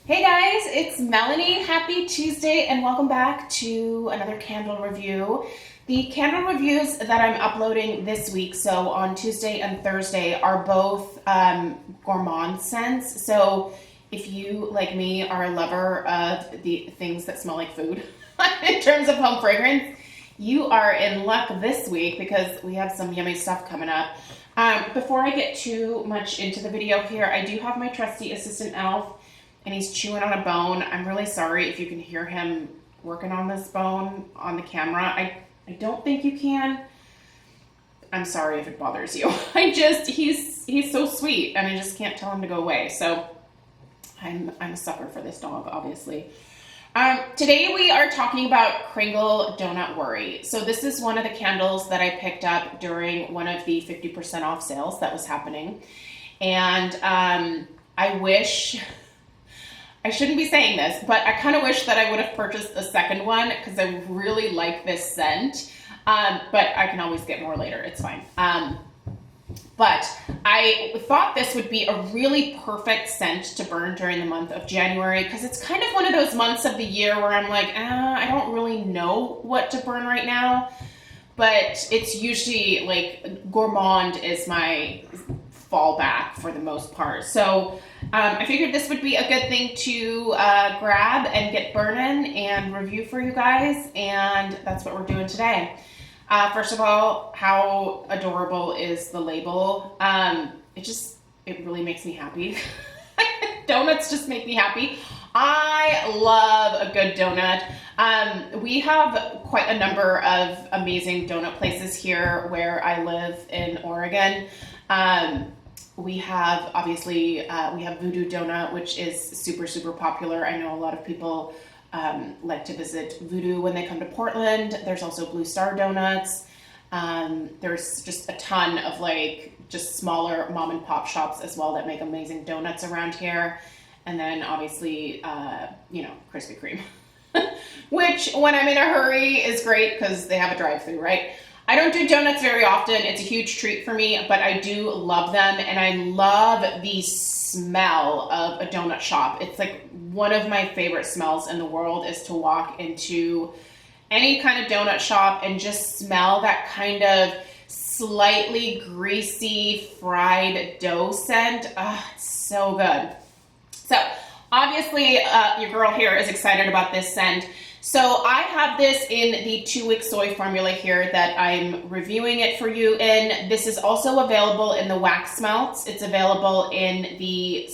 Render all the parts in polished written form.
Hey guys, it's Melanie. Happy Tuesday and welcome back to another candle review. The candle reviews that I'm uploading this week, so on Tuesday and Thursday, are both gourmand scents. So if you, like me, are a lover of the things that smell like food in terms of home fragrance, you are in luck this week because we have some yummy stuff coming up. Before I get too much into the video here, I do have my trusty assistant elf and he's chewing on a bone. I'm really sorry if you can hear him working on this bone on the camera. I don't think you can. I'm sorry if it bothers you. He's so sweet and I just can't tell him to go away. So I'm a sucker for this dog, obviously. Today we are talking about Kringle Donut Worry. So this is one of the candles that I picked up during one of the 50% off sales that was happening. And I wish, I shouldn't be saying this, but I kind of wish that I would have purchased a second one because I really like this scent. But I can always get more later, it's fine. But I thought this would be a really perfect scent to burn during the month of January because it's kind of one of those months of the year where I'm like, I don't really know what to burn right now. But it's usually like gourmand is my fallback for the most part. So I figured this would be a good thing to grab and get burning and review for you guys. And that's what we're doing today. First of all, how adorable is the label? It really makes me happy. Donuts just make me happy. I love a good donut. We have quite a number of amazing donut places here where I live in Oregon. We have, obviously, we have Voodoo Donut, which is super, super popular. I know a lot of people like to visit Voodoo when they come to Portland. There's also Blue Star Donuts. There's just a ton of just smaller mom and pop shops as well that make amazing donuts around here. And then obviously, Krispy Kreme, which when I'm in a hurry is great because they have a drive-thru, right? I don't do donuts very often. It's a huge treat for me, but I do love them. And I love the smell of a donut shop. It's like one of my favorite smells in the world is to walk into any kind of donut shop and just smell that kind of slightly greasy fried dough scent. It's so good. So obviously your girl here is excited about this scent. So I have this in the 2-week soy formula here that I'm reviewing it for you in. This is also available in the wax melts. It's available in the,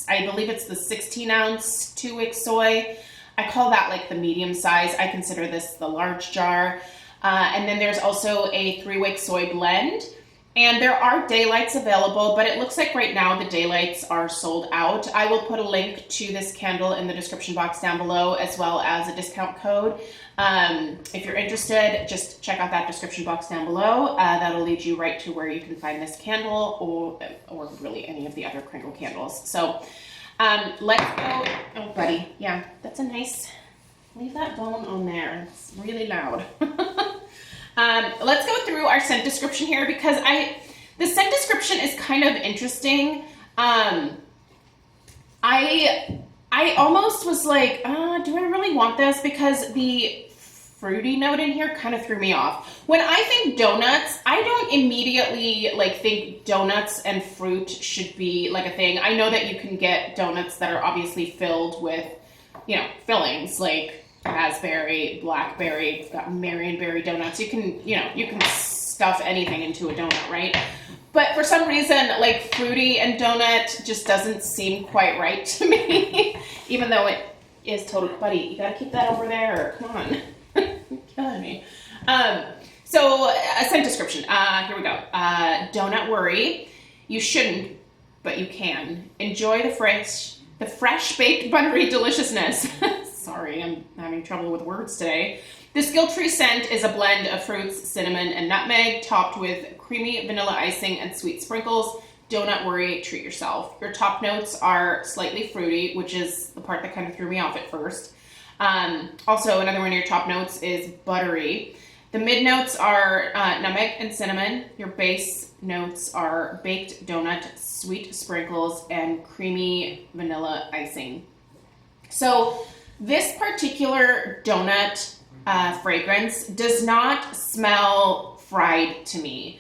I believe it's the 16-ounce 2-week soy. I call that like the medium size. I consider this the large jar. And then there's also a 3-week soy blend. And there are daylights available, but it looks like right now the daylights are sold out. I will put a link to this candle in the description box down below, as well as a discount code. If you're interested, just check out that description box down below. That'll lead you right to where you can find this candle or really any of the other Kringle candles. So let's go. Oh, buddy. Yeah, that's a nice, leave that bone on there. It's really loud. Let's go through our scent description here because the scent description is kind of interesting. I almost was like, do I really want this? Because the fruity note in here kind of threw me off. When I think donuts, I don't immediately think donuts and fruit should be like a thing. I know that you can get donuts that are obviously filled with, fillings like raspberry, blackberry, we've got Marionberry donuts. You can stuff anything into a donut, right? But for some reason, fruity and donut just doesn't seem quite right to me, even though it is totally, buddy, you gotta keep that over there. Come on, you're killing me. So a scent description, here we go. Donut Worry, you shouldn't, but you can. Enjoy the fresh baked buttery deliciousness. Sorry, I'm having trouble with words today. This guilt-free scent is a blend of fruits, cinnamon, and nutmeg, topped with creamy vanilla icing and sweet sprinkles. Donut Worry, treat yourself. Your top notes are slightly fruity, which is the part that kind of threw me off at first. Also, another one of your top notes is buttery. The mid notes are nutmeg and cinnamon. Your base notes are baked donut, sweet sprinkles, and creamy vanilla icing. So this particular donut fragrance does not smell fried to me.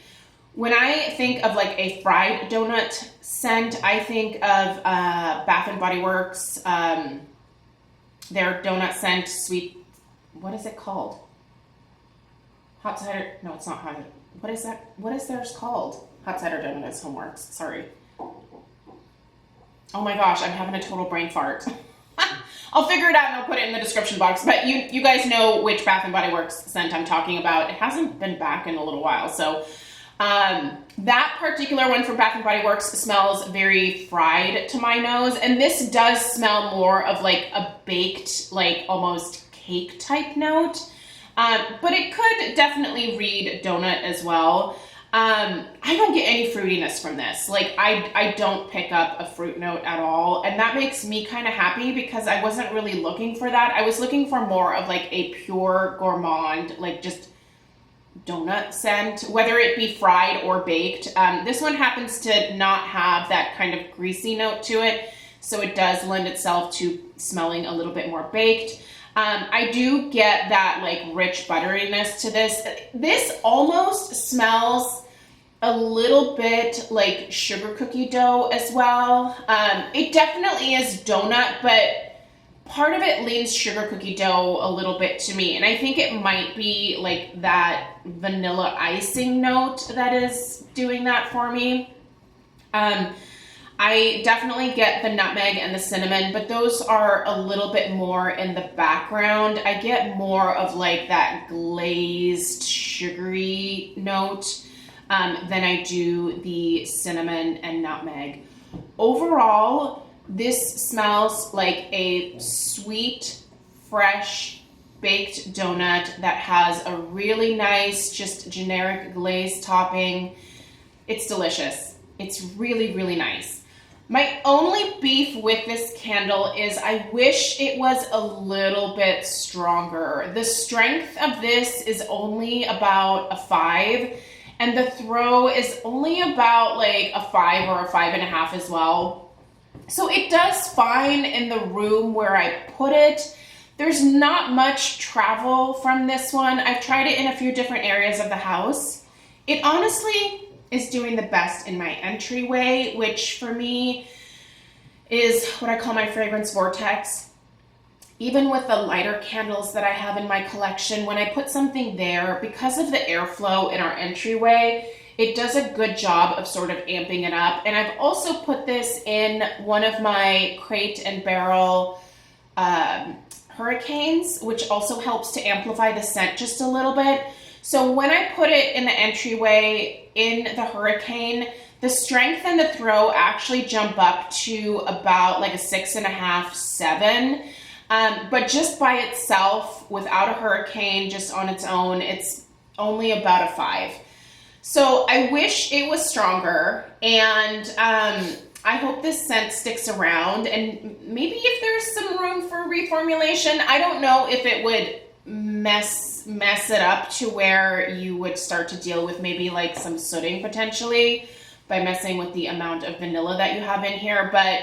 When I think of like a fried donut scent, I think of Bath and Body Works, their donut scent, sweet, what is it called? Hot cider, no, it's not hot. What is that? What is theirs called? Hot cider donut is Homeworks, sorry. Oh my gosh, I'm having a total brain fart. I'll figure it out and I'll put it in the description box, but you guys know which Bath and Body Works scent I'm talking about. It hasn't been back in a little while, so that particular one from Bath and Body Works smells very fried to my nose, and this does smell more of like a baked, like almost cake type note, but it could definitely read donut as well. I don't get any fruitiness from this. Like I don't pick up a fruit note at all, and that makes me kind of happy because I wasn't really looking for that. I was looking for more of like a pure gourmand, like just donut scent, whether it be fried or baked. This one happens to not have that kind of greasy note to it, so it does lend itself to smelling a little bit more baked. I do get that like rich butteriness to this. This almost smells a little bit like sugar cookie dough as well. It definitely is donut, but part of it leans sugar cookie dough a little bit to me, and I think it might be like that vanilla icing note that is doing that for me. I definitely get the nutmeg and the cinnamon, but those are a little bit more in the background. I get more of like that glazed sugary note than I do the cinnamon and nutmeg. Overall, this smells like a sweet, fresh, baked donut that has a really nice, just generic glaze topping. It's delicious. It's really, really nice. My only beef with this candle is I wish it was a little bit stronger. The strength of this is only about a 5, and the throw is only about like a 5 or a 5.5 as well. So it does fine in the room where I put it. There's not much travel from this one. I've tried it in a few different areas of the house. It honestly is doing the best in my entryway, which for me is what I call my fragrance vortex. Even with the lighter candles that I have in my collection, when I put something there, because of the airflow in our entryway, it does a good job of sort of amping it up. And I've also put this in one of my crate and barrel hurricanes, which also helps to amplify the scent just a little bit. So when I put it in the entryway in the hurricane, the strength and the throw actually jump up to about like a 6.5, 7. But just by itself, without a hurricane, just on its own, it's only about a 5. So I wish it was stronger, and I hope this scent sticks around, and maybe if there's some room for reformulation, I don't know if it would mess it up to where you would start to deal with maybe like some sooting potentially by messing with the amount of vanilla that you have in here, but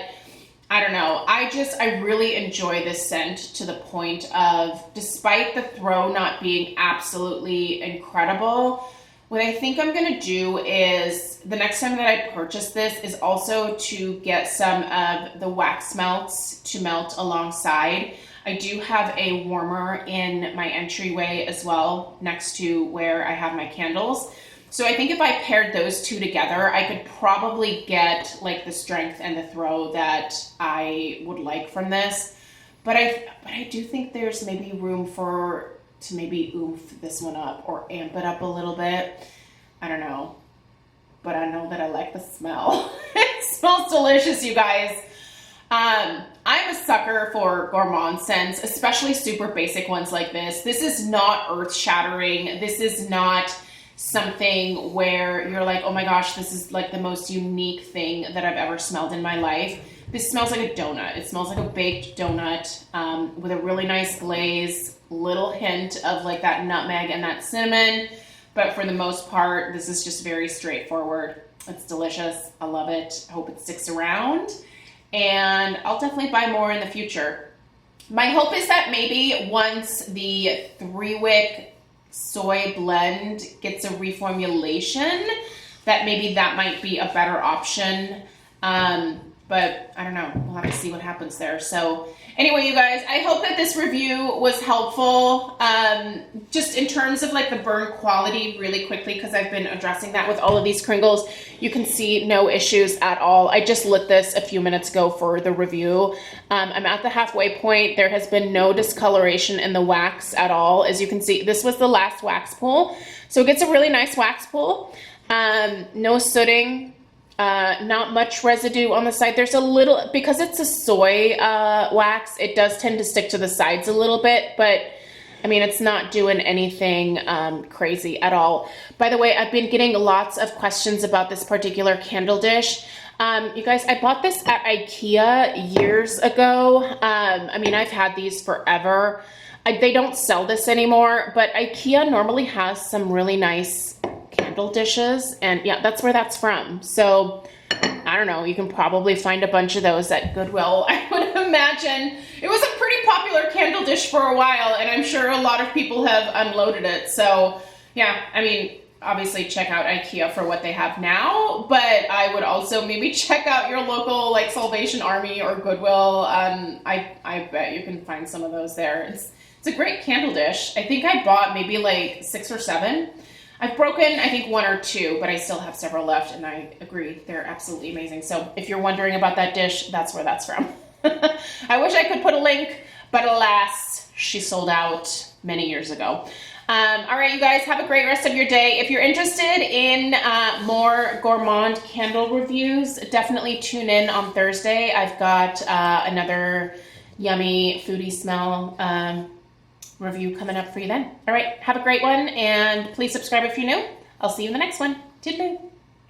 I don't know. I really enjoy this scent to the point of, despite the throw not being absolutely incredible, what I think I'm going to do is, the next time that I purchase this, is also to get some of the wax melts to melt alongside. I do have a warmer in my entryway as well, next to where I have my candles. So I think if I paired those two together, I could probably get like the strength and the throw that I would like from this. But I do think there's maybe room to maybe oomph this one up or amp it up a little bit. I don't know. But I know that I like the smell. It smells delicious, you guys. I'm a sucker for gourmand scents, especially super basic ones like this. This is not earth-shattering. This is not something where you're like, oh my gosh, this is like the most unique thing that I've ever smelled in my life. This smells like a donut. It smells like a baked donut with a really nice glaze, little hint of like that nutmeg and that cinnamon. But for the most part, this is just very straightforward. It's delicious. I love it. I hope it sticks around. And I'll definitely buy more in the future. My hope is that maybe once the 3-wick soy blend gets a reformulation, that maybe that might be a better option. But I don't know. We'll have to see what happens there. So anyway, you guys, I hope that this review was helpful. Just in terms of like the burn quality really quickly, because I've been addressing that with all of these Kringles. You can see no issues at all. I just lit this a few minutes ago for the review. I'm at the halfway point. There has been no discoloration in the wax at all. As you can see, this was the last wax pull. So it gets a really nice wax pull. No sooting. Not much residue on the side. There's a little, because it's a soy wax, it does tend to stick to the sides a little bit, but I mean, it's not doing anything crazy at all. By the way, I've been getting lots of questions about this particular candle dish. You guys, I bought this at IKEA years ago. I mean, I've had these forever. They don't sell this anymore, but IKEA normally has some really nice candle dishes, and yeah, that's where that's from. So I don't know, you can probably find a bunch of those at Goodwill. I would imagine it was a pretty popular candle dish for a while, and I'm sure a lot of people have unloaded it. So yeah, I mean, obviously check out IKEA for what they have now, but I would also maybe check out your local like Salvation Army or Goodwill. I bet you can find some of those there. It's a great candle dish. I think I bought maybe like 6 or 7. I've broken, I think, 1 or 2, but I still have several left, and I agree, they're absolutely amazing. So if you're wondering about that dish, that's where that's from. I wish I could put a link, but alas, she sold out many years ago. All right, you guys, have a great rest of your day. If you're interested in more gourmand candle reviews, definitely tune in on Thursday. I've got another yummy foodie smell review coming up for you then. All right, have a great one, and please subscribe if you're new. I'll see you in the next one. Toodaloo.